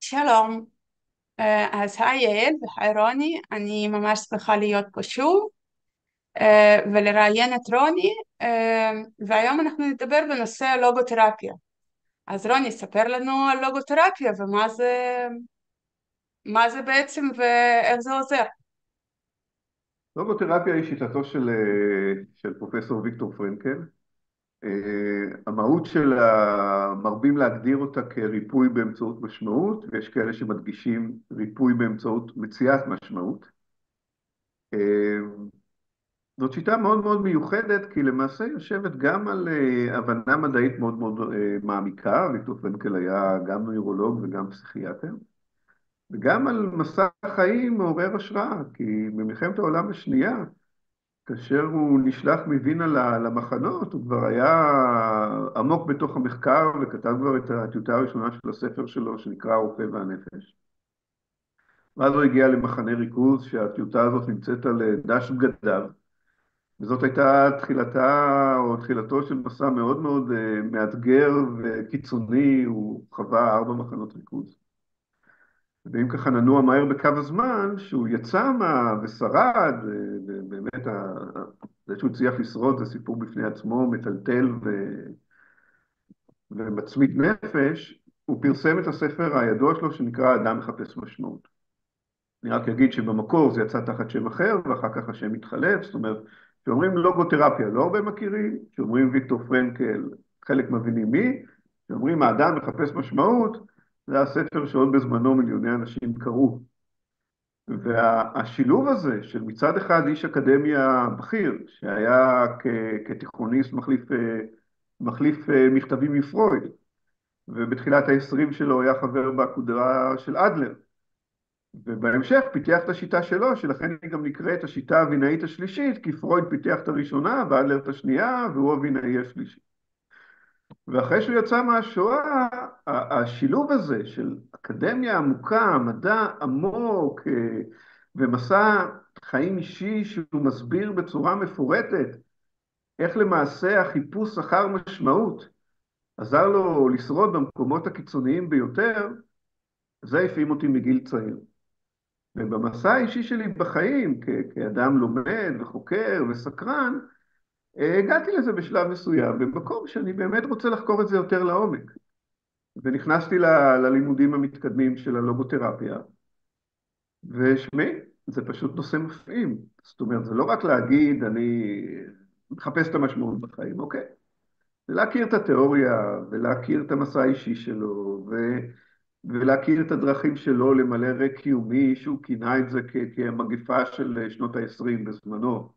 שלום, אז היי יעל והי רוני, אני ממש שמחה להיות פה שוב ולראיין את רוני, והיום אנחנו נדבר בנושא הלוגותרפיה. אז רוני, ספר לנו על לוגותרפיה מה זה בעצם ואיך זה עוזר. לוגותרפיה היא שיטתו של פרופסור ויקטור פרנקל. המהות שלה, מרבים להגדיר אותה כריפוי באמצעות משמעות, ויש כאלה שמדגישים ריפוי באמצעות מציאת משמעות. זאת שיטה מאוד מאוד מיוחדת, כי למעשה היא יושבת גם על הבנה מדעית מאוד מאוד מעמיקה. ויקטור פרנקל היה גם נוירולוג וגם פסיכיאטר, וגם על מסע חיים מעורר השראה, כי במלחמת העולם השנייה, כאשר הוא נשלח מווינה למחנות, הוא כבר היה עמוק בתוך המחקר וכתב כבר את הטיוטה הראשונה של הספר שלו שנקרא הרופא והנפש. ואז הוא הגיע למחנה ריכוז שהטיוטה הזאת נמצאת על דש בגדיו, וזאת הייתה תחילתו של מסע מאוד מאוד מאתגר וקיצוני. הוא חווה 4 מחנות ריכוז. ואם ככה ננוע מהר בקו הזמן, שהוא יצא ושרד, ובאמת זה שהוא הצליח לשרוד זה סיפור בפני עצמו, מטלטל ומצמית נפש. הוא פרסם את הספר הידוע שלו שנקרא אדם מחפש משמעות. אני רק אגיד שבמקור זה יצא תחת שם אחר, ואחר כך השם התחלף. זאת אומרת, כשאומרים לוגותרפיה לא הרבה מכירים, כשאומרים ויקטור פרנקל חלק מבינים מי, כשאומרים האדם מחפש משמעות, זה הספר שעוד בזמנו מיליוני אנשים קראו. והשילוב הזה של מצד אחד איש אקדמיה בכיר, שהיה כתיכוניסט מחליף מכתבים מפרויד, ובתחילת ה-20 שלו היה חבר בקודרה של אדלר, ובהמשך פיתח את השיטה שלו, שלכן היא גם נקראת השיטה הווינאית השלישית, כי פרויד פיתח את הראשונה ואדלר את השנייה, והוא הווינאי השלישי. ואחרי שהוא יצא מהשואה, השילוב הזה של אקדמיה עמוקה, מדע עמוק, ומסע חיים אישי שהוא מסביר בצורה מפורטת איך למעשה החיפוש אחר משמעות עזר לו לשרוד במקומות הקיצוניים ביותר, זה הפעים אותי מגיל צעיר. ובמסע האישי שלי בחיים, כאדם לומד וחוקר וסקרן, הגעתי לזה בשלב מסוים, במקום שאני באמת רוצה לחקור את זה יותר לעומק. ונכנסתי ללימודים המתקדמים של הלוגותרפיה, ושמי, זה פשוט נושא מפעים. זאת אומרת, זה לא רק להגיד, אני מחפש את המשמעות בחיים, אוקיי? זה להכיר את התיאוריה, ולהכיר את המסע האישי שלו, ולהכיר את הדרכים שלו למלא ריק קיומי, שהוא כינה את זה כמגפה של שנות ה-20 בזמנו.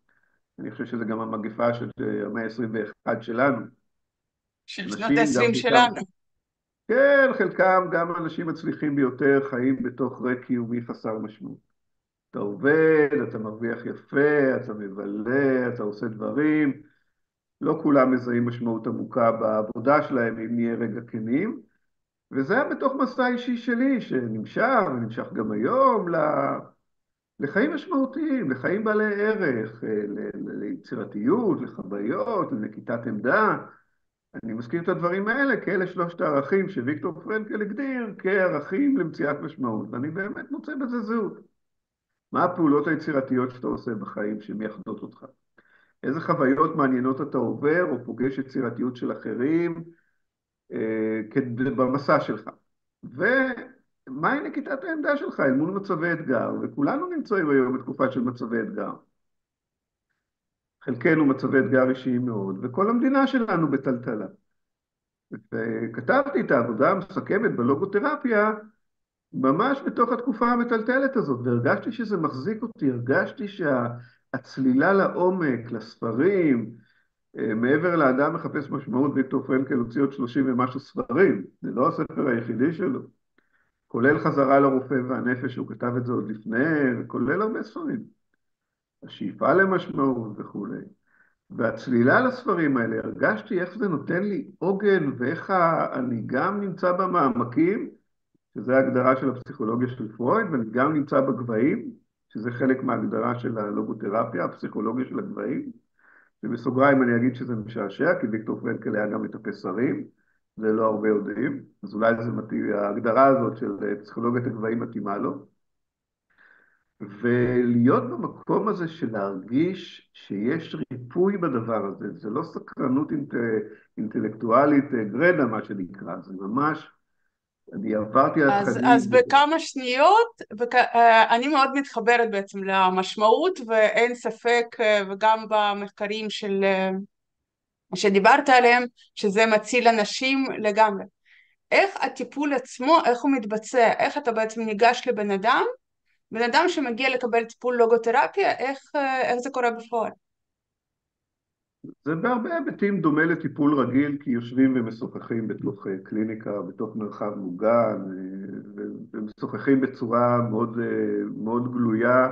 אני חושב שזה גם המגפה של המאה ה-21 שלנו. של שנות אנשים, גם ה-20 חלקם, שלנו. כן, חלקם גם אנשים מצליחים ביותר, חיים בתוך ריק קיומי חסר משמעות. אתה עובד, אתה מרוויח יפה, אתה מבלה, אתה עושה דברים. לא כולם מזהים משמעות עמוקה בעבודה שלהם, אם נהיה רגע כנים. וזה היה בתוך מסע אישי שלי, שנמשך, ונמשך גם היום, לחיים משמעותיים, לחיים בעלי ערך, ליצירתיות, לחוויות, לנקיטת עמדה. אני מזכיר את הדברים האלה כאלה 3 הערכים שוויקטור פרנקל הגדיר כערכים למציאת משמעות, ואני באמת מוצא בזה זהות. מה הפעולות היצירתיות שאתה עושה בחיים שמייחדות אותך? איזה חוויות מעניינות אתה עובר או פוגש יצירתיות של אחרים במסע שלך? ומהי נקיטת העמדה שלך אל מול מצבי אתגר? וכולנו נמצאים היום בתקופה של מצבי אתגר. חלקנו מצבי אתגר אישיים מאוד, וכל המדינה שלנו בטלטלה. וכתבתי את העבודה המסכמת בלוגותרפיה ממש בתוך התקופה המטלטלת הזאת, והרגשתי שזה מחזיק אותי, הרגשתי שהצלילה לעומק, לספרים, מעבר לאדם מחפש משמעות, ויקטור פרנקל הוציא עוד 30 ומשהו ספרים, זה לא הספר היחידי שלו, כולל חזרה לרופא והנפש, הוא כתב את זה עוד לפני, וכולל הרבה ספרים, השאיפה למשמעות וכו'. והצלילה לספרים האלה, הרגשתי איך זה נותן לי עוגן, ואיך אני גם נמצא במעמקים, שזה ההגדרה של הפסיכולוגיה של פרויד, ואני גם נמצא בגבהים, שזה חלק מההגדרה של הלוגותרפיה, הפסיכולוגיה של הגבהים, ובסוגריים אני אגיד שזה משעשע, כי ויקטור פרנקל היה גם מטפס הרים, זה לא הרבה יודעים, אז אולי זה מתאים, ההגדרה הזאת של פסיכולוגיית הגבהים מתאימה לו. ולהיות במקום הזה של להרגיש שיש ריפוי בדבר הזה, זה לא סקרנות אינטלקטואלית גרדה, מה שנקרא, זה ממש, אני עברתי על תכנים, אז בכמה שניות, אני מאוד מתחברת בעצם למשמעות, ואין ספק, וגם במחקרים שדיברת עליהם, שזה מציל אנשים לגמרי. איך הטיפול עצמו, איך הוא מתבצע, איך אתה בעצם ניגש לבן אדם, בן אדם שמגיע לקבל טיפול לוגותרפיה, איך זה קורה בפועל? זה בהרבה היבטים דומה לטיפול רגיל, כי יושבים ומשוחחים בתוך קליניקה, בתוך מרחב מוגן, ומשוחחים בצורה מאוד, מאוד גלויה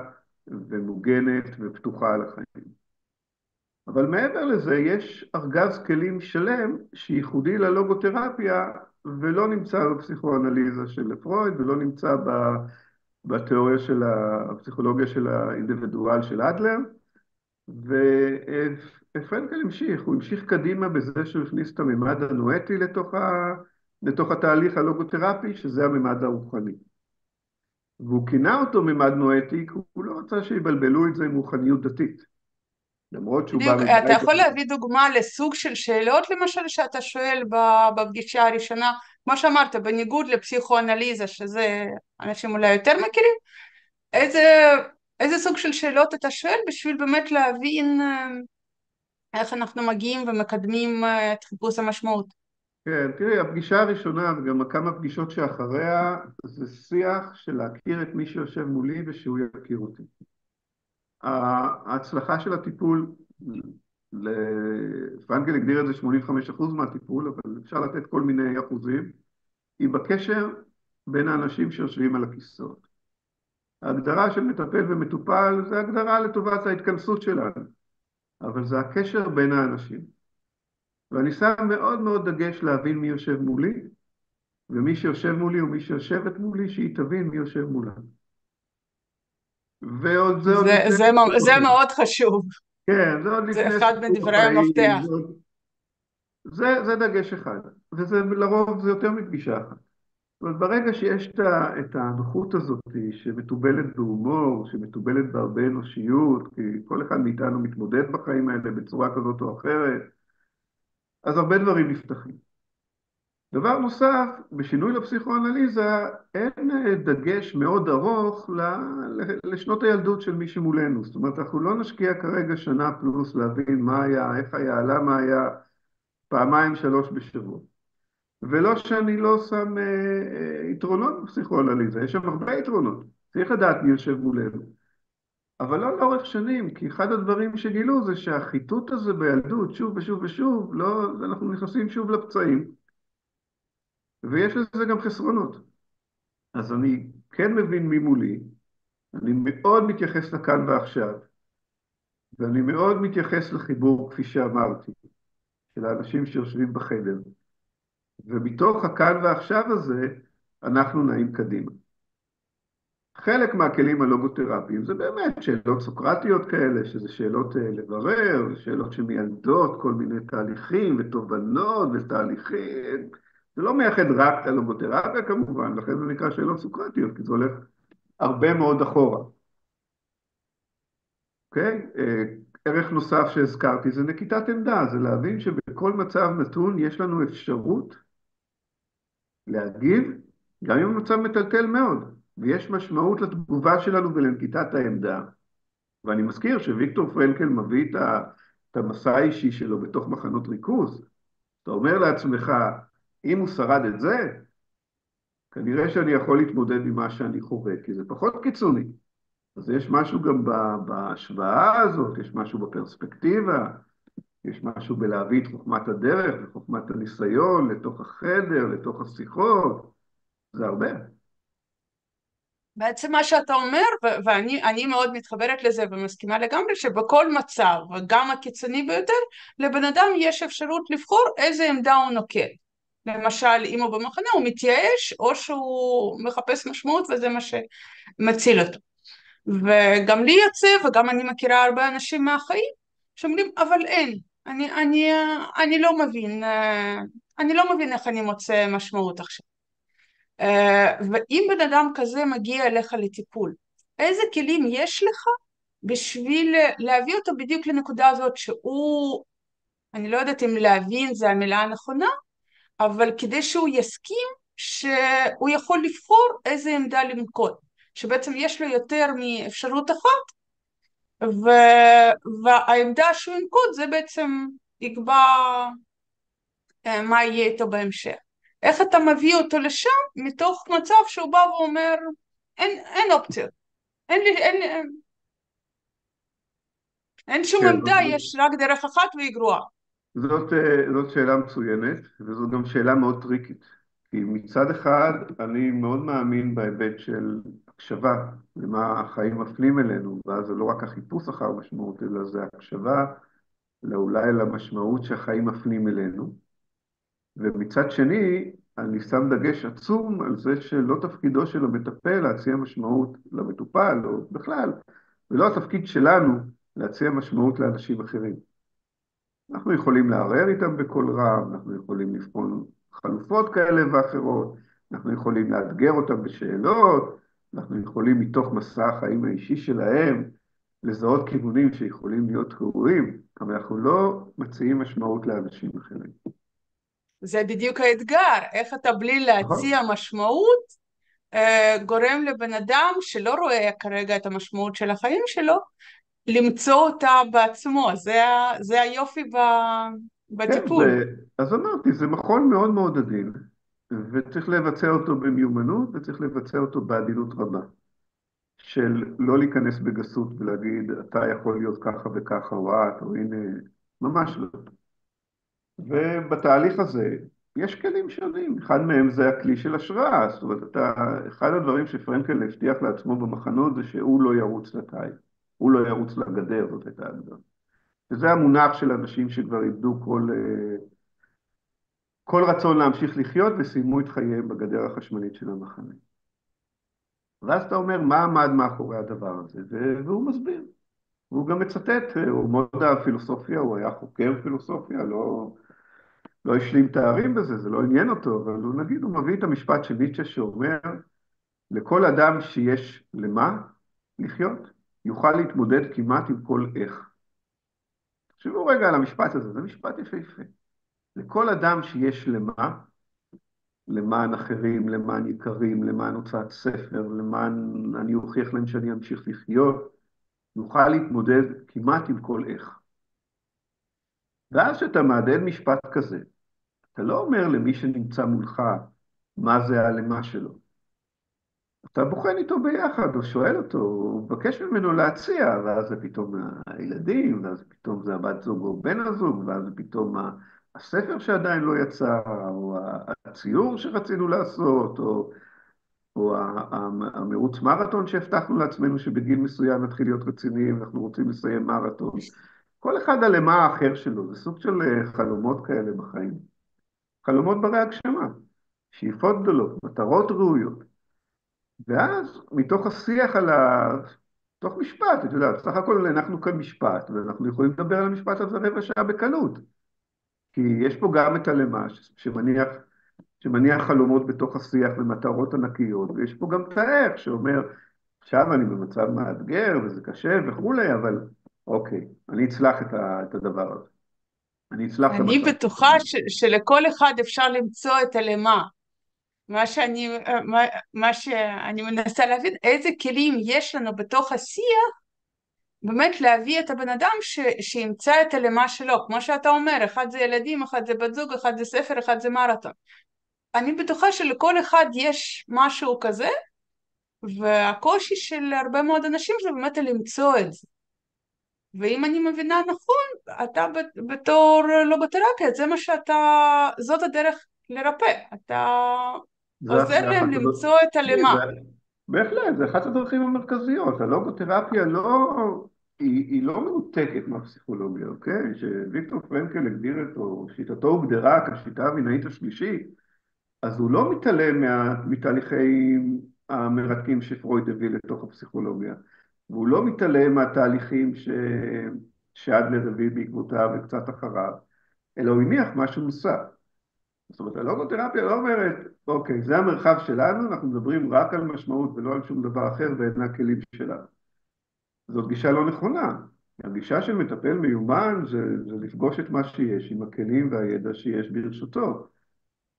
ומוגנת ופתוחה על החיים. אבל מעבר לזה יש ארגז כלים שלם שייחודי ללוגותרפיה ולא נמצא בפסיכואנליזה של פרויד ולא נמצא בתיאוריה של הפסיכולוגיה של האינדיבידואל של אדלר. ופרנקל המשיך, הוא המשיך קדימה בזה שהוא הכניס את הממד הנואטי לתוך התהליך הלוגותרפי, שזה הממד הרוחני. והוא כינה אותו ממד נואטי, כי הוא לא רצה שיבלבלו את זה עם רוחניות דתית. למרות שהוא בא בדיוק, אתה מבית... יכול להביא דוגמה לסוג של שאלות למשל שאתה שואל בפגישה הראשונה, כמו שאמרת, בניגוד לפסיכואנליזה, שזה אנשים אולי יותר מכירים, איזה, איזה סוג של שאלות אתה שואל בשביל באמת להבין איך אנחנו מגיעים ומקדמים את חיפוש המשמעות. כן, תראי, הפגישה הראשונה וגם כמה פגישות שאחריה, זה שיח של להכיר את מי שיושב מולי ושהוא יכיר אותי. ההצלחה של הטיפול, פרנקל הגדיר את זה 85% מהטיפול, אבל אפשר לתת כל מיני אחוזים, היא בקשר בין האנשים שיושבים על הכיסאות. ההגדרה של מטפל ומטופל זה הגדרה לטובת ההתכנסות שלנו, אבל זה הקשר בין האנשים. ואני שם מאוד מאוד דגש להבין מי יושב מולי, ומי שיושב מולי ומי שיושבת מולי, שהיא תבין מי יושב מולה. ועוד זה עוד לפני סיפור זה החיים. מאוד חשוב, כן, זה עוד זה לפני אחד סיפור מדברי החיים, המפתח. זה דגש אחד, וזה לרוב זה יותר מפגישה אחת. אבל ברגע שיש את הנוחות הזאת שמתובלת בהומור, שמתובלת בהרבה אנושיות, כי כל אחד מאיתנו מתמודד בחיים האלה בצורה כזאת או אחרת, אז הרבה דברים נפתחים. דבר נוסף, בשינוי לפסיכואנליזה אין דגש מאוד ארוך לשנות הילדות של מי שמולנו. זאת אומרת, אנחנו לא נשקיע כרגע שנה פלוס להבין מה היה, איך היה, למה היה, פעמיים שלוש בשבוע. ולא שאני לא שם יתרונות בפסיכואנליזה, יש שם הרבה יתרונות. צריך לדעת מי יושב מולנו. אבל לא לאורך שנים, כי אחד הדברים שגילו זה שהחיטוט הזה בילדות, שוב ושוב ושוב, לא, אנחנו נכנסים שוב לפצעים. ויש לזה גם חסרונות. אז אני כן מבין מי מולי, אני מאוד מתייחס לכאן ועכשיו, ואני מאוד מתייחס לחיבור, כפי שאמרתי, של האנשים שיושבים בחדר. ומתוך הכאן ועכשיו הזה, אנחנו נעים קדימה. חלק מהכלים הלוגותרפיים זה באמת שאלות סוקרטיות כאלה, שזה שאלות לברר, שאלות שמילדות כל מיני תהליכים ותובנות ותהליכים. זה לא מייחד רק את הלוגותרפיה כמובן, לכן זה נקרא שאלות סוקרטיות, כי זה הולך הרבה מאוד אחורה. אוקיי? ערך נוסף שהזכרתי זה נקיטת עמדה, זה להבין שבכל מצב נתון יש לנו אפשרות להגיב, גם אם המצב מטלטל מאוד. ויש משמעות לתגובה שלנו ולנקיטת העמדה. ואני מזכיר שוויקטור פרנקל מביא את המסע האישי שלו בתוך מחנות ריכוז. אתה אומר לעצמך, אם הוא שרד את זה, כנראה שאני יכול להתמודד עם מה שאני חווה, כי זה פחות קיצוני. אז יש משהו גם בהשוואה הזאת, יש משהו בפרספקטיבה, יש משהו בלהביא את חוכמת הדרך וחוכמת הניסיון לתוך החדר, לתוך השיחות, זה הרבה. בעצם מה שאתה אומר, ואני מאוד מתחברת לזה ומסכימה לגמרי, שבכל מצב, וגם הקיצוני ביותר, לבן אדם יש אפשרות לבחור איזה עמדה הוא נוקט. למשל, אם הוא במחנה, הוא מתייאש, או שהוא מחפש משמעות, וזה מה שמציל אותו. וגם לי יוצא, וגם אני מכירה הרבה אנשים מהחיים, שאומרים, אבל אין, אני לא מבין, אני לא מבין איך אני מוצא משמעות עכשיו. ואם בן אדם כזה מגיע אליך לטיפול, איזה כלים יש לך בשביל להביא אותו בדיוק לנקודה הזאת שהוא, אני לא יודעת אם להבין זה המילה הנכונה, אבל כדי שהוא יסכים שהוא יכול לבחור איזה עמדה לנקוט, שבעצם יש לו יותר מאפשרות אחת, ו... והעמדה שהוא ינקוט זה בעצם יקבע מה יהיה איתו בהמשך. איך אתה מביא אותו לשם מתוך מצב שהוא בא ואומר אין אופציות, אין, אין שום כן, עמדה, יש רק דרך אחת והיא גרועה. זאת שאלה מצוינת, וזאת גם שאלה מאוד טריקית. כי מצד אחד, אני מאוד מאמין בהיבט של הקשבה למה החיים מפנים אלינו, ואז זה לא רק החיפוש אחר משמעות, אלא זה הקשבה אולי למשמעות שהחיים מפנים אלינו. ומצד שני, אני שם דגש עצום על זה שלא תפקידו של המטפל להציע משמעות למטופל, או בכלל, ולא התפקיד שלנו להציע משמעות לאנשים אחרים. אנחנו יכולים לערער איתם בקול רם, אנחנו יכולים לבחון חלופות כאלה ואחרות, אנחנו יכולים לאתגר אותם בשאלות, אנחנו יכולים מתוך מסע החיים האישי שלהם לזהות כיוונים שיכולים להיות ראויים, אבל אנחנו לא מציעים משמעות לאנשים אחרים. זה בדיוק האתגר, איך אתה בלי להציע נכון? משמעות גורם לבן אדם שלא רואה כרגע את המשמעות של החיים שלו, למצוא אותה בעצמו, זה היופי כן, בטיפול. אז אמרתי, זה מכון מאוד מאוד עדין, וצריך לבצע אותו במיומנות, וצריך לבצע אותו בעדינות רבה. של לא להיכנס בגסות ולהגיד, אתה יכול להיות ככה וככה, או את, או הנה, ממש לא. ובתהליך הזה יש כלים שונים, אחד מהם זה הכלי של השראה, זאת אומרת, אחד הדברים שפרנקל הבטיח לעצמו במחנות זה שהוא לא ירוץ לתיל, הוא לא ירוץ לגדר, זאת הייתה הגדרה. וזה המונח של אנשים שכבר איבדו כל רצון להמשיך לחיות וסיימו את חייהם בגדר החשמלית של המחנה. ואז אתה אומר, מה עמד מאחורי הדבר הזה? והוא מסביר. הוא גם מצטט, הוא מאוד אהב פילוסופיה, הוא היה חוקר פילוסופיה, לא השלים תארים בזה, זה לא עניין אותו, אבל הוא נגיד, הוא מביא את המשפט של ניטשה שאומר, לכל אדם שיש למה לחיות, יוכל להתמודד כמעט עם כל איך. תחשבו רגע על המשפט הזה, זה משפט יפהפה. לכל אדם שיש למה, למען אחרים, למען יקרים, למען הוצאת ספר, למען אני אוכיח להם שאני אמשיך לחיות, יוכל להתמודד כמעט עם כל איך. ואז כשאתה מעדן משפט כזה, אתה לא אומר למי שנמצא מולך מה זה הלמה שלו. אתה בוחן איתו ביחד, או שואל אותו, או מבקש ממנו להציע, ואז זה פתאום הילדים, ואז פתאום זה הבת זוג או בן הזוג, ואז זה פתאום הספר שעדיין לא יצא, או הציור שרצינו לעשות, או המרוץ מרתון שהבטחנו לעצמנו שבגיל מסוים נתחיל להיות רציניים, אנחנו רוצים לסיים מרתון. כל אחד הלמה האחר שלו, זה סוג של חלומות כאלה בחיים. חלומות ברי הגשמה, שאיפות גדולות, מטרות ראויות. ואז מתוך השיח תוך משפט, אתה יודע, סך הכל אנחנו כאן משפט, ואנחנו יכולים לדבר על המשפט הזה רבע שעה בקלות. כי יש פה גם את הלמה שמניח חלומות בתוך השיח ומטרות ענקיות, ויש פה גם את האיך שאומר, עכשיו אני במצב מאתגר וזה קשה וכולי, אבל אוקיי, אני אצלח את הדבר הזה. אני אצלח את אני המצב. בטוחה שלכל אחד אפשר למצוא את הלמה. מה שאני מנסה להבין, איזה כלים יש לנו בתוך השיח, באמת להביא את הבן אדם שימצא את הלמה שלו, כמו שאתה אומר, אחד זה ילדים, אחד זה בת זוג, אחד זה ספר, אחד זה מרתון. אני בטוחה שלכל אחד יש משהו כזה, והקושי של הרבה מאוד אנשים זה באמת למצוא את זה. ואם אני מבינה נכון, אתה בתור לוגותרפיה, זה מה שאתה, זאת הדרך לרפא. אתה עוזר זה להם אחת למצוא את הלמה. בהחלט, זה אחת הדרכים המרכזיות. הלוגותרפיה היא לא מנותקת מהפסיכולוגיה, אוקיי? שוויקטור פרנקל הגדיר אותו, שיטתו הוגדרה כשיטה המינאית השלישית, אז הוא לא מתעלם מתהליכים המרתקים שפרויד הביא לתוך הפסיכולוגיה, והוא לא מתעלם מהתהליכים שאדלר הביא בעקבותיו וקצת אחריו, אלא הוא הניח משהו נוסף. זאת אומרת, הלוגותרפיה לא אומרת, אוקיי, זה המרחב שלנו, אנחנו מדברים רק על משמעות ולא על שום דבר אחר ואין הכלים שלנו. זאת גישה לא נכונה. הגישה של מטפל מיומן זה לפגוש את מה שיש עם הכלים והידע שיש ברשותו.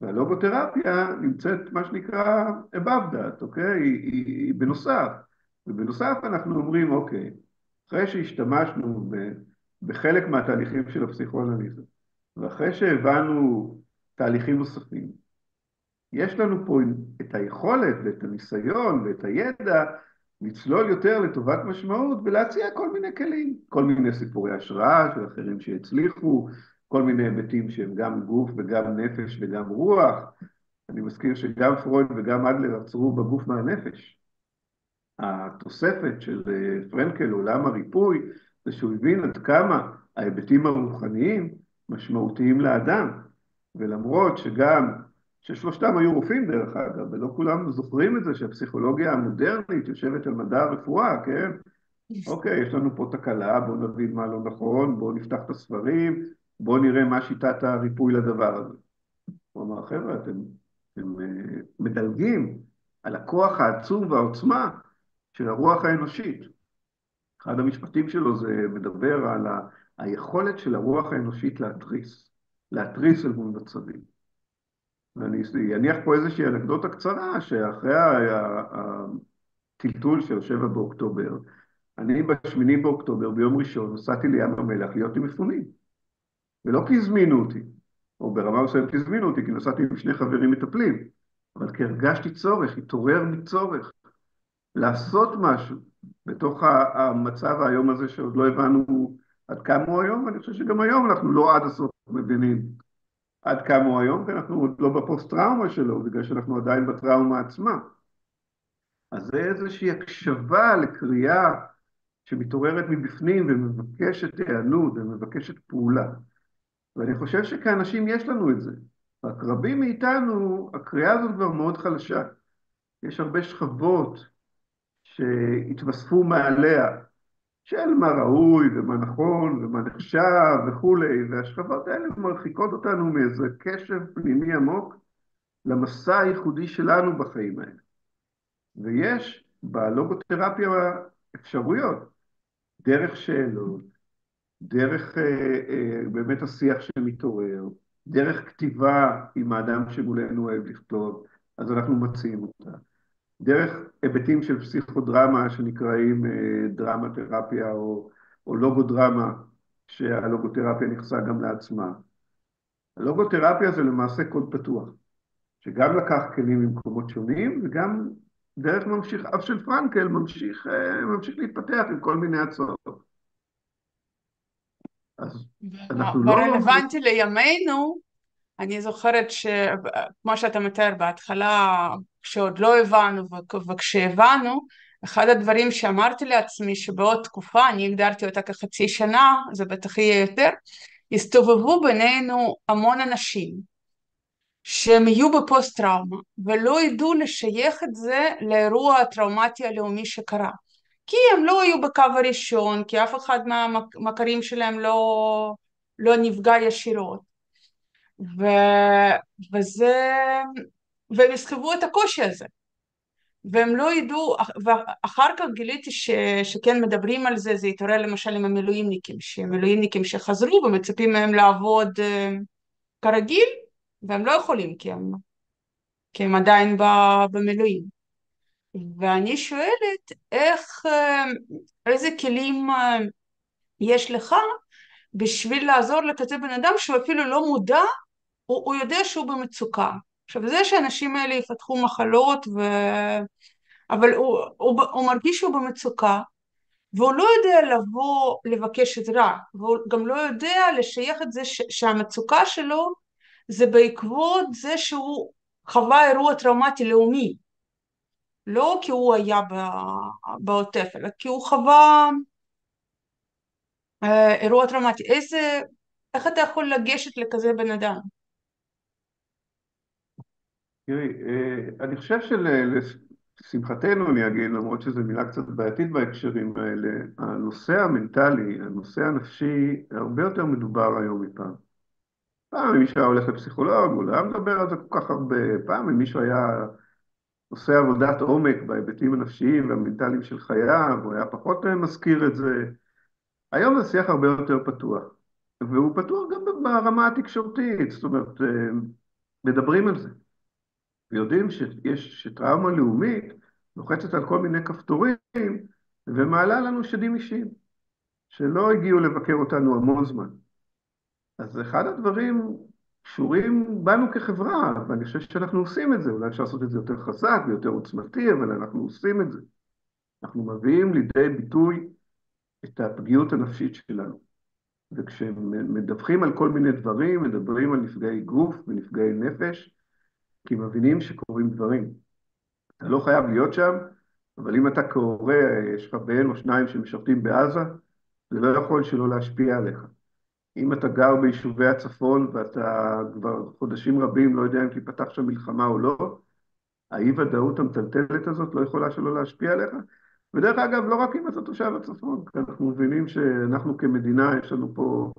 והלוגותרפיה נמצאת מה שנקרא above that, אוקיי? היא בנוסף. ובנוסף אנחנו אומרים, אוקיי, אחרי שהשתמשנו בחלק מהתהליכים של הפסיכואנליזה, ואחרי שהבנו תהליכים נוספים, יש לנו פה את היכולת ואת הניסיון ואת הידע לצלול יותר לטובת משמעות ולהציע כל מיני כלים, כל מיני סיפורי השראה של אחרים שהצליחו, כל מיני היבטים שהם גם גוף וגם נפש וגם רוח. אני מזכיר שגם פרויד וגם אדלר עצרו בגוף מהנפש. התוספת של פרנקל, עולם הריפוי, זה שהוא הבין עד כמה ההיבטים הרוחניים משמעותיים לאדם. ולמרות שגם, ששלושתם היו רופאים דרך אגב, ולא כולם זוכרים את זה שהפסיכולוגיה המודרנית יושבת על מדע הרפואה, כן? אוקיי, יש לנו פה תקלה, בואו נבין מה לא נכון, בואו נפתח את הספרים, בואו נראה מה שיטת הריפוי לדבר הזה. הוא אמר, חבר'ה, אתם מדלגים על הכוח העצום והעוצמה של הרוח האנושית. אחד המשפטים שלו זה מדבר על היכולת של הרוח האנושית להתריס אל מול מצבים. ואני אניח פה איזושהי אנקדוטה קצרה, שאחרי הטלטול של 7 באוקטובר, אני ב8 באוקטובר, ביום ראשון, נסעתי לים המלח להיות עם מפונים. ולא כי הזמינו אותי, או ברמה מסוימת הזמינו אותי, כי נסעתי עם 2 חברים מטפלים, אבל כי הרגשתי צורך, התעורר מצורך, לעשות משהו בתוך המצב היום הזה שעוד לא הבנו עד כמה הוא היום, ואני חושב שגם היום אנחנו לא עד הסוף מבינים עד כמה הוא היום, כי אנחנו עוד לא בפוסט-טראומה שלו, בגלל שאנחנו עדיין בטראומה עצמה. אז זה איזושהי הקשבה לקריאה שמתעוררת מבפנים ומבקשת היענות ומבקשת פעולה. ואני חושב שכאנשים יש לנו את זה. רק רבים מאיתנו, הקריאה הזאת כבר מאוד חלשה. יש הרבה שכבות שהתווספו מעליה, של מה ראוי ומה נכון ומה נחשב וכולי, והשכבות האלה מרחיקות אותנו מאיזה קשב פנימי עמוק למסע הייחודי שלנו בחיים האלה. ויש בלוגותרפיה אפשרויות, דרך שאלות, דרך באמת השיח שמתעורר, דרך כתיבה עם האדם שמולנו אוהב לכתוב, אז אנחנו מציעים אותה. דרך היבטים של פסיכודרמה שנקראים דרמה תרפיה או לוגודרמה, שהלוגותרפיה נכנסה גם לעצמה. הלוגותרפיה זה למעשה קוד פתוח, שגם לקח כלים ממקומות שונים, וגם דרך ממשיך, אף של פרנקל ממשיך להתפתח עם כל מיני הצעות. אז אנחנו לא... ברלוונטי לימינו, אני זוכרת שכמו שאתה מתאר בהתחלה, כשעוד לא הבנו וכשהבנו, אחד הדברים שאמרתי לעצמי שבעוד תקופה, אני הגדרתי אותה כחצי שנה, זה בטח יהיה יותר, הסתובבו בינינו המון אנשים שהם יהיו בפוסט טראומה ולא ידעו לשייך את זה לאירוע הטראומטי הלאומי שקרה. כי הם לא היו בקו הראשון, כי אף אחד מהמכרים שלהם לא נפגע ישירות. ו... וזה... והם יסחבו את הקושי הזה. והם לא ידעו, ואחר כך גיליתי שכן מדברים על זה, זה התעורר למשל עם המילואימניקים שחזרו ומצפים מהם לעבוד כרגיל, והם לא יכולים כי הם עדיין במילואים. ואני שואלת איזה כלים יש לך בשביל לעזור לכזה בן אדם שהוא אפילו לא מודע, הוא יודע שהוא במצוקה. עכשיו זה שאנשים האלה יפתחו מחלות, אבל הוא מרגיש שהוא במצוקה, והוא לא יודע לבוא לבקש עזרה, והוא גם לא יודע לשייך את זה שהמצוקה שלו זה בעקבות זה שהוא חווה אירוע טראומטי לאומי, לא כי הוא היה בעוטף, אלא כי הוא חווה אירוע טראומטי. איך אתה יכול לגשת לכזה בן אדם? תראי, אני חושב לשמחתנו, אני אגיד, למרות שזו מילה קצת בעייתית בהקשרים האלה, הנושא המנטלי, הנושא הנפשי, הרבה יותר מדובר היום מפעם. פעם אם מישהו היה הולך לפסיכולוג, הוא לא היה מדבר על זה כל כך הרבה. פעם אם מישהו היה עושה עבודת עומק בהיבטים הנפשיים והמנטליים של חייו, הוא היה פחות מזכיר את זה. היום זה שיח הרבה יותר פתוח, והוא פתוח גם ברמה התקשורתית, זאת אומרת, מדברים על זה, ויודעים שטראומה לאומית לוחצת על כל מיני כפתורים, ומעלה לנו שדים אישיים, שלא הגיעו לבקר אותנו המון זמן. אז אחד הדברים קשורים בנו כחברה, ואני חושב שאנחנו עושים את זה, אולי אפשר לעשות את זה יותר חזק ויותר עוצמתי, אבל אנחנו עושים את זה. אנחנו מביאים לידי ביטוי את הפגיעות הנפשית שלנו. וכשמדווחים על כל מיני דברים, מדברים על נפגעי גוף ונפגעי נפש, כי מבינים שקורים דברים. אתה לא חייב להיות שם, אבל אם אתה כהורה, יש לך בן או שניים שמשרתים בעזה, זה לא יכול שלא להשפיע עליך. אם אתה גר ביישובי הצפון ואתה כבר חודשים רבים לא יודע אם תיפתח שם מלחמה או לא, האי-ודאות המטלטלת הזאת לא יכולה שלא להשפיע עליך. ודרך אגב, לא רק אם אתה תושב הצפון, כי אנחנו מבינים שאנחנו כמדינה, יש לנו פה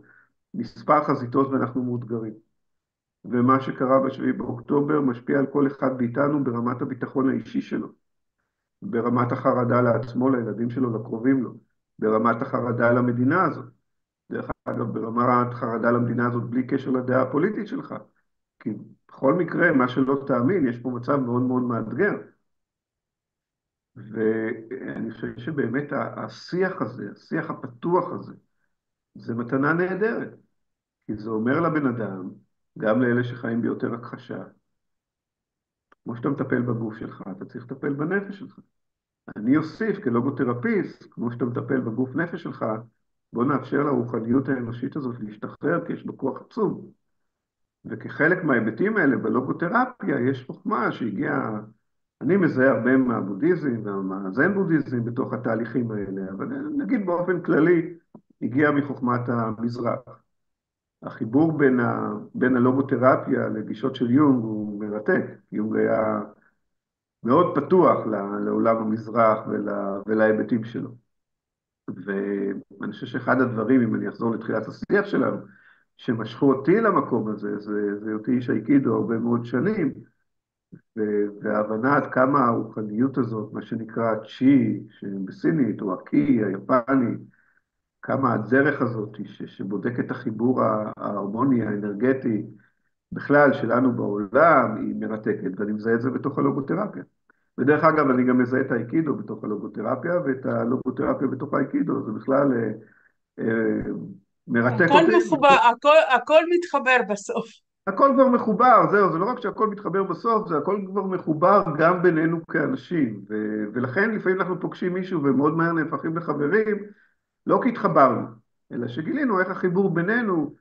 מספר חזיתות ואנחנו מאותגרים. ומה שקרה ב7 באוקטובר משפיע על כל אחד מאיתנו ברמת הביטחון האישי שלו, ברמת החרדה לעצמו, לילדים שלו, לקרובים לו, ברמת החרדה למדינה הזאת. דרך אגב, ברמת חרדה למדינה הזאת בלי קשר לדעה הפוליטית שלך. כי בכל מקרה, מה שלא תאמין, יש פה מצב מאוד מאוד מאתגר. ואני חושב שבאמת השיח הזה, השיח הפתוח הזה, זה מתנה נהדרת. כי זה אומר לבן אדם, גם לאלה שחיים ביותר הכחשה, כמו שאתה מטפל בגוף שלך, אתה צריך לטפל בנפש שלך. אני אוסיף כלוגותרפיסט, כמו שאתה מטפל בגוף נפש שלך, בוא נאפשר לרוחניות האנושית הזאת להשתחרר, כי יש בה כוח עצום. וכחלק מההיבטים האלה בלוגותרפיה יש חוכמה שהגיעה, אני מזהה הרבה מהבודהיזם ומהזן בודהיזם בתוך התהליכים האלה, אבל נגיד באופן כללי הגיע מחוכמת המזרח. החיבור בין הלוגותרפיה לגישות של יונג הוא מרתק. יונג היה מאוד פתוח לעולם המזרח ולהיבטים שלו. ואני חושב שאחד הדברים, אם אני אחזור לתחילת השיח שלנו, שמשכו אותי למקום הזה, זה אותי איש אייקידו הרבה מאוד שנים, וההבנה עד כמה הרוחניות הזאת, מה שנקרא צ'י, בסינית, או הקי, היפני, כמה הדרך הזאת שבודק את החיבור ההרמוני, האנרגטי, בכלל שלנו בעולם, היא מרתקת, ואני מזהה את זה בתוך הלוגותרפיה. ודרך אגב, אני גם מזהה את האייקידו בתוך הלוגותרפיה, ואת הלוגותרפיה בתוך האייקידו, זה בכלל אה, מרתק הכל אותי. מחובר, הכל מתחבר בסוף. הכל כבר מחובר, זהו, זה לא רק שהכל מתחבר בסוף, זה הכל כבר מחובר גם בינינו כאנשים, ולכן לפעמים אנחנו פוגשים מישהו ומאוד מהר נהפכים לחברים, לא כי התחברנו, אלא שגילינו איך החיבור בינינו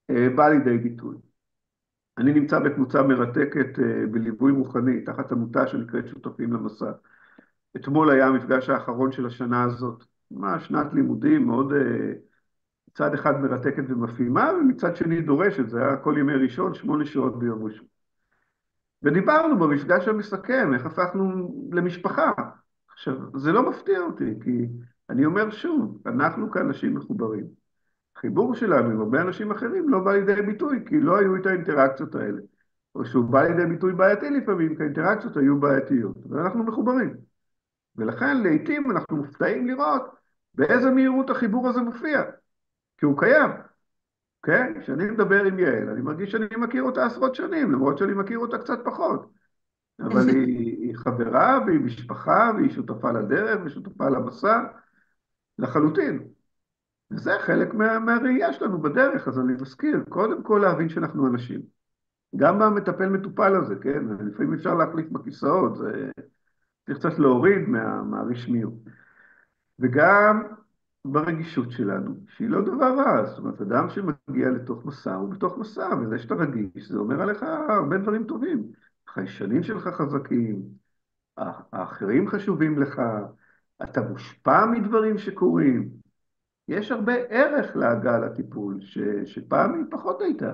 בא לידי ביטוי. אני נמצא בקבוצה מרתקת בליווי רוחני, תחת עמותה שנקראת שותפים למסע. אתמול היה המפגש האחרון של השנה הזאת, ממש שנת לימודים מאוד מצד אחד מרתקת ומפעימה, ומצד שני דורשת, זה היה כל ימי ראשון, 8 שעות ביום ראשון. ודיברנו במפגש המסכם, איך הפכנו למשפחה. עכשיו, זה לא מפתיע אותי, כי אני אומר שוב, אנחנו כאנשים מחוברים. החיבור שלנו עם הרבה אנשים אחרים לא בא לידי ביטוי, כי לא היו את האינטראקציות האלה. או שהוא בא לידי ביטוי בעייתי לפעמים, כי האינטראקציות היו בעייתיות, ואנחנו מחוברים. ולכן לעתים אנחנו מופתעים לראות באיזה מהירות החיבור הזה מופיע, כי הוא קיים. כן? כשאני מדבר עם יעל, אני מרגיש שאני מכיר אותה עשרות שנים, למרות שאני מכיר אותה קצת פחות. אבל היא חברה, והיא משפחה, והיא שותפה לדרך, ושותפה למסע, לחלוטין. וזה חלק מהראייה שלנו בדרך, אז אני מזכיר, קודם כל להבין שאנחנו אנשים. גם במטפל מטופל הזה, כן? לפעמים אפשר להחליף בכיסאות, זה צריך קצת להוריד מהרשמיות. וגם ברגישות שלנו, שהיא לא דבר רע, זאת אומרת, אדם שמגיע לתוך מסע הוא בתוך מסע, וזה שאתה רגיש, זה אומר עליך הרבה דברים טובים. החיישנים שלך חזקים, האחרים חשובים לך, אתה מושפע מדברים שקורים. יש הרבה ערך להגעה לטיפול, שפעם היא פחות הייתה.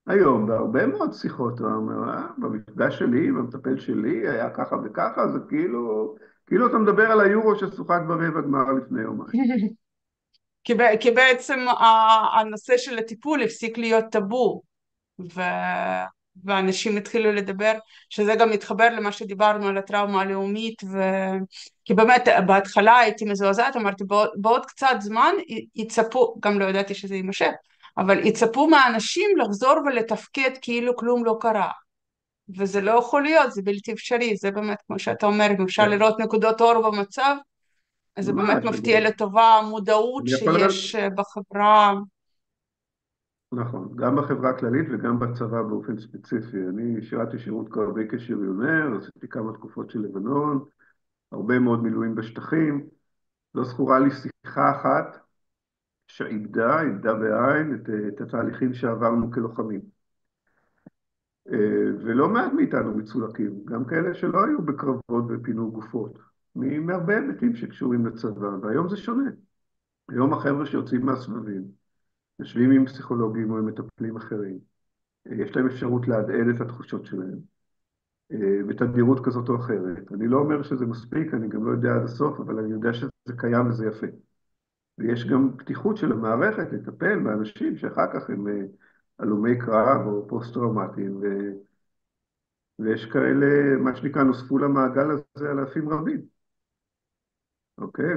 היום, בהרבה מאוד שיחות, הוא אומר, במפגש שלי, במטפל שלי, היה ככה וככה, זה כאילו אתה מדבר על היורו ששוחק ברבע גמר לפני יומיים. כי בעצם הנושא של הטיפול הפסיק להיות טאבו. ו... ואנשים התחילו לדבר, שזה גם מתחבר למה שדיברנו על הטראומה הלאומית, כי באמת בהתחלה הייתי מזועזעת, אמרתי בעוד קצת זמן יצפו, גם לא ידעתי שזה יימשך, אבל יצפו מהאנשים לחזור ולתפקד כאילו כלום לא קרה. וזה לא יכול להיות, זה בלתי אפשרי, זה באמת כמו שאתה אומר, אם אפשר כן, לראות נקודות אור במצב, אז זה באמת ממש, מפתיע לטובה המודעות אני יכול שיש בחברה. נכון, גם בחברה הכללית וגם בצבא באופן ספציפי. אני שירתי שירות קרבי כשריונר, עשיתי כמה תקופות של לבנון, הרבה מאוד מילואים בשטחים. לא זכורה לי שיחה אחת איבדה בעין את התהליכים שעברנו כלוחמים. ולא מעט מאיתנו מצולקים, גם כאלה שלא היו בקרבות ופינו גופות, מהרבה היבטים שקשורים לצבא, והיום זה שונה. היום החבר'ה שיוצאים מהסבבים, יושבים עם פסיכולוגים או עם מטפלים אחרים, יש להם אפשרות להדהד את התחושות שלהם, בתדירות כזאת או אחרת. אני לא אומר שזה מספיק, אני גם לא יודע עד הסוף, אבל אני יודע שזה קיים וזה יפה. ויש גם פתיחות של המערכת לטפל באנשים שאחר כך הם הלומי קרב או פוסט-טראומטיים, ויש כאלה, מה שנקרא, נוספו למעגל הזה אלפים רבים, אוקיי?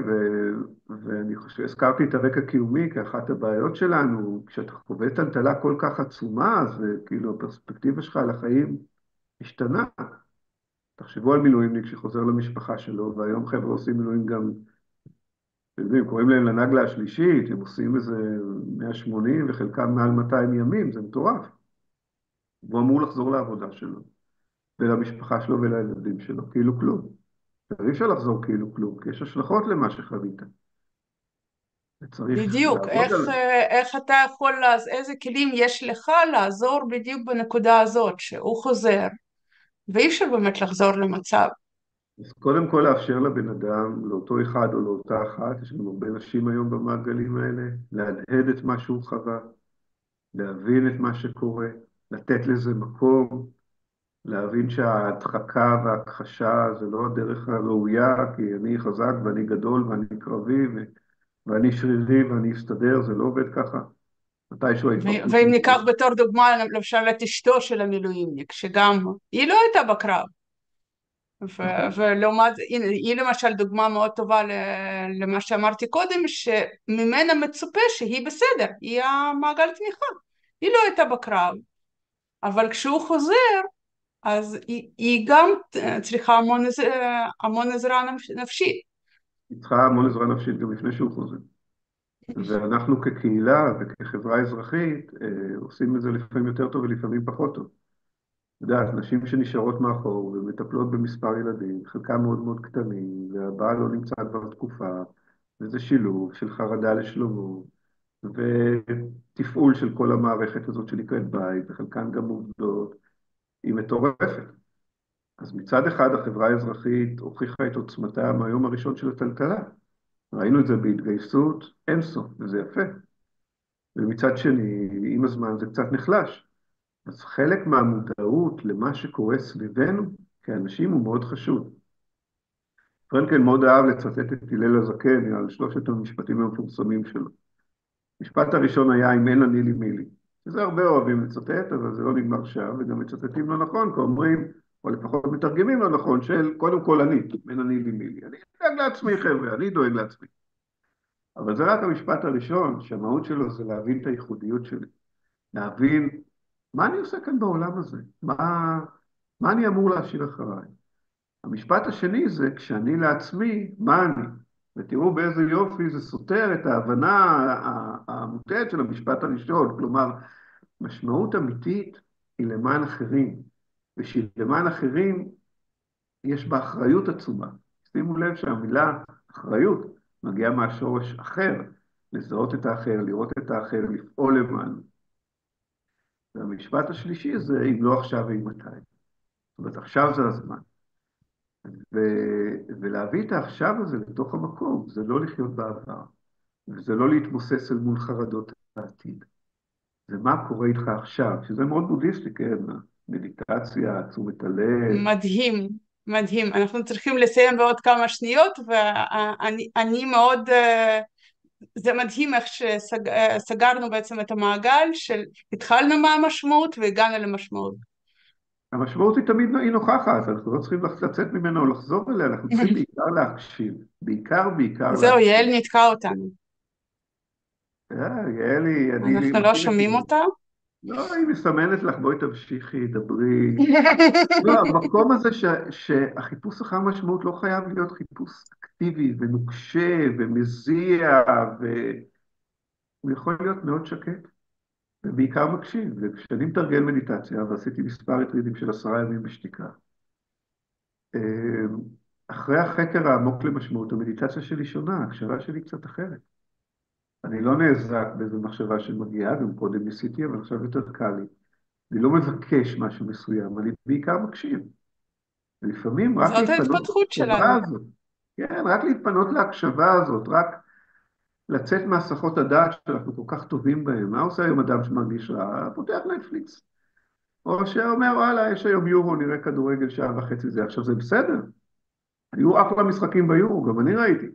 ואני חושב, הזכרתי את הרקע קיומי כאחת הבעיות שלנו, כשאתה חווה טלטלה כל כך עצומה, אז כאילו הפרספקטיבה שלך על החיים השתנה. תחשבו על מילואימניק שחוזר למשפחה שלו, והיום חבר'ה עושים מילואים גם, אתם יודעים, קוראים להם לנגלה השלישית, הם עושים איזה 180 וחלקם מעל 200 ימים, זה מטורף. והוא אמור לחזור לעבודה שלו, ולמשפחה שלו ולילדים שלו, כאילו כלום. אי אפשר לחזור כאילו כלום, כי יש השלכות למה שחווית. וצריך בדיוק, לעבוד על זה. איך אתה יכול, איזה כלים יש לך לעזור בדיוק בנקודה הזאת, שהוא חוזר, ואי אפשר באמת לחזור למצב. אז קודם כל לאפשר לבן אדם, לאותו אחד או לאותה אחת, יש לנו הרבה נשים היום במעגלים האלה, להדהד את מה שהוא חווה, להבין את מה שקורה, לתת לזה מקום, להבין שההדחקה וההכחשה זה לא הדרך הראויה, כי אני חזק ואני גדול ואני קרבי ואני שרירי ואני אסתדר, זה לא עובד ככה. מתישהו ההתפרקות ואם תהיה. ניקח בתור דוגמה למשל את אשתו של המילואימניק, שגם היא לא הייתה בקרב, נכון. ולעומת, הנה, היא למשל דוגמה מאוד טובה למה שאמרתי קודם, שממנה מצופה שהיא בסדר, היא המעגל תמיכה. היא לא הייתה בקרב, אבל כשהוא חוזר, אז היא גם צריכה המון עזרה נפשית. היא צריכה המון עזרה נפשית גם לפני שהוא חוזר. ואנחנו כקהילה וכחברה אזרחית עושים את זה לפעמים יותר טוב ולפעמים פחות טוב. את יודעת, נשים שנשארות מאחור ומטפלות במספר ילדים, חלקם מאוד מאוד קטנים, והבעל לא נמצא כבר תקופה, וזה שילוב של חרדה לשלומו, ותפעול של כל המערכת הזאת שנקראת בית, וחלקן גם עובדות, היא מטורפת. אז מצד אחד החברה האזרחית הוכיחה את עוצמתה מהיום הראשון של הטלטלה. ראינו את זה בהתגייסות אינסוף, וזה יפה. ומצד שני, עם הזמן זה קצת נחלש. אז חלק מהמודעות למה שקורה סביבנו כאנשים הוא מאוד חשוב. פרנקל מאוד אהב לצטט את הלל הזקן על שלושת המשפטים המפורסמים שלו. המשפט הראשון היה אם אין אני לי מי לי. שזה הרבה אוהבים לצטט, אבל זה לא נגמר שם, וגם מצטטים לא נכון, כי אומרים, או לפחות מתרגמים לא נכון, של קודם כל אני, אין אני לי מי לי. אני דואג לעצמי חבר'ה, אני דואג לעצמי. אבל זה רק המשפט הראשון, שהמהות שלו זה להבין את הייחודיות שלי. להבין מה אני עושה כאן בעולם הזה, מה אני אמור להשאיר אחריי. המשפט השני זה כשאני לעצמי, מה אני? ותראו באיזה יופי זה סותר את ההבנה המוטעת של המשפט הראשון, כלומר, משמעות אמיתית היא למען אחרים, ושלמען אחרים יש בה אחריות עצומה. שימו לב שהמילה אחריות מגיעה מהשורש אחר, לזהות את האחר, לראות את האחר, לפעול למענו. והמשפט השלישי זה אם לא עכשיו ואם מתי. זאת אומרת, עכשיו זה הזמן. ו... ולהביא את העכשיו הזה לתוך המקום, זה לא לחיות בעבר, וזה לא להתמוסס אל מול חרדות העתיד. זה מה קורה איתך עכשיו, שזה מאוד בודהיסטי, כן, מדיטציה, תשומת הלב. מדהים, מדהים. אנחנו צריכים לסיים בעוד כמה שניות, ואני מאוד זה מדהים איך שסגרנו בעצם את המעגל של התחלנו מהמשמעות והגענו למשמעות. המשמעות היא תמיד היא נוכחת, אנחנו לא צריכים לצאת ממנו או לחזור אליה, אנחנו צריכים בעיקר להקשיב, בעיקר זהו, להקשיב. יעל נתקע אותנו. יעלי, אני אנחנו לא מכין את זה. שומעים אותה. לא, היא מסמנת לך, בואי תמשיכי, דברי. לא, המקום הזה שהחיפוש אחר משמעות לא חייב להיות חיפוש אקטיבי ונוקשה ומזיע, והוא יכול להיות מאוד שקט, ובעיקר מקשיב. וכשאני מתרגל מדיטציה, ועשיתי מספר ריטריטים של 10 ימים בשתיקה, אה, אחרי החקר העמוק למשמעות, המדיטציה שלי שונה, ההקשבה שלי קצת אחרת. אני לא נאזק באיזו מחשבה שמגיעה, גם קודם ניסיתי, אבל עכשיו יותר קל לי. אני לא מבקש משהו מסוים, אני בעיקר מקשיב. ולפעמים רק זאת להתפנות ההתפתחות להקשבה שלנו. הזאת, כן, רק להתפנות להקשבה הזאת, רק לצאת מהסחות הדעת שאנחנו כל כך טובים בהן. מה עושה היום אדם שמרגיש רע? פותח נטפליקס. או שאומר, וואלה, יש היום יורו, נראה כדורגל 1.5 שעה. זה עכשיו, זה בסדר. היו אחלה משחקים ביורו, גם אני ראיתי.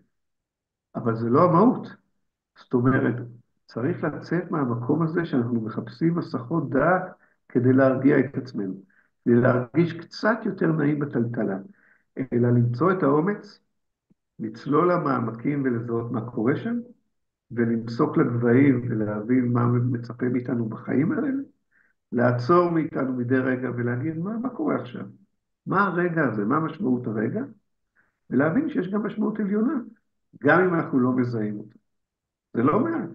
אבל זה לא המהות. זאת אומרת, צריך לצאת מהמקום הזה שאנחנו מחפשים הסחות דעת כדי להרגיע את עצמנו, כדי להרגיש קצת יותר נעים בטלטלה, אלא למצוא את האומץ, לצלול למעמקים ולזהות מה קורה שם, ולמסוק לגבהים ולהבין מה מצפה מאיתנו בחיים האלה, לעצור מאיתנו מדי רגע ולהגיד מה קורה עכשיו, מה הרגע הזה, מה משמעות הרגע, ולהבין שיש גם משמעות עליונה, גם אם אנחנו לא מזהים אותה. זה לא מעט.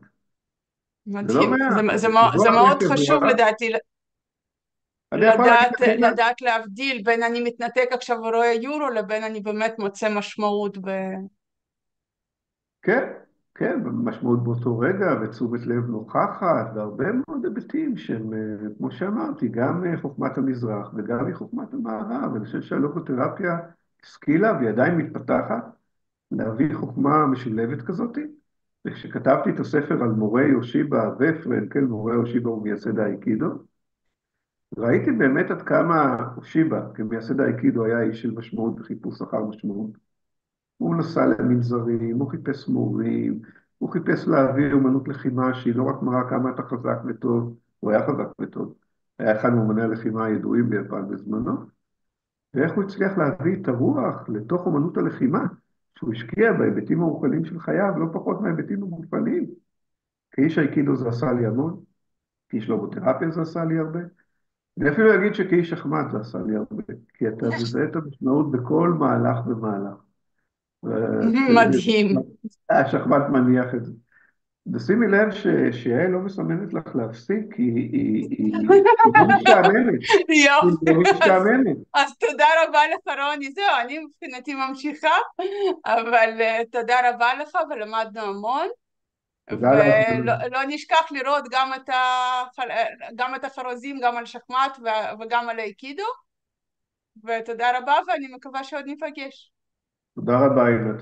זה לא מדהים. מעט, זה שבוע אחרי מאוד חשוב שבוע, לדעתי אני יכול להגיד לך, לדעת להבדיל בין אני מתנתק עכשיו ורואה יורו לבין אני באמת מוצא משמעות כן, כן, משמעות באותו רגע, ותשומת לב נוכחת, והרבה מאוד היבטים שהם, כמו שאמרתי, גם חוכמת המזרח וגם מחוכמת המערב. אני חושב שהלוגותרפיה השכילה, והיא עדיין מתפתחת, להביא חוכמה משולבת כזאת. וכשכתבתי את הספר על מורה יושיבה ופרנקל, מורה יושיבה הוא מייסד האייקידו, ראיתי באמת עד כמה יושיבה, כמייסד האייקידו, היה איש של משמעות וחיפוש אחר משמעות. הוא נסע למנזרים, הוא חיפש מורים, הוא חיפש להביא אומנות לחימה שהיא לא רק מראה כמה אתה חזק וטוב, הוא היה חזק וטוב, היה אחד מאומני הלחימה הידועים ביפן בזמנו, ואיך הוא הצליח להביא את הרוח לתוך אומנות הלחימה, שהוא השקיע בהיבטים הרוחניים של חייו, לא פחות מההיבטים הגופניים. כאיש אייקידו זה עשה לי המון, כאיש לוגותרפיה זה עשה לי הרבה, אני אפילו אגיד שכאיש שחמט זה עשה לי הרבה, כי אתה מזהה את המשמעות בכל מהלך ומהלך. מדהים. השחמט מניח את זה. ושימי לב שיעל לא מסמנת לך להפסיק, כי היא לא משתעממת. היא יופי. לא משתעממת. אז תודה רבה לך רוני, זהו, אני מבחינתי ממשיכה, אבל תודה רבה לך ולמדנו המון, תודה לך. ולא נשכח לראות גם את החרוזים, גם על שחמט וגם על האייקידו, ותודה רבה ואני מקווה שעוד ניפגש. תודה רבה, אילן.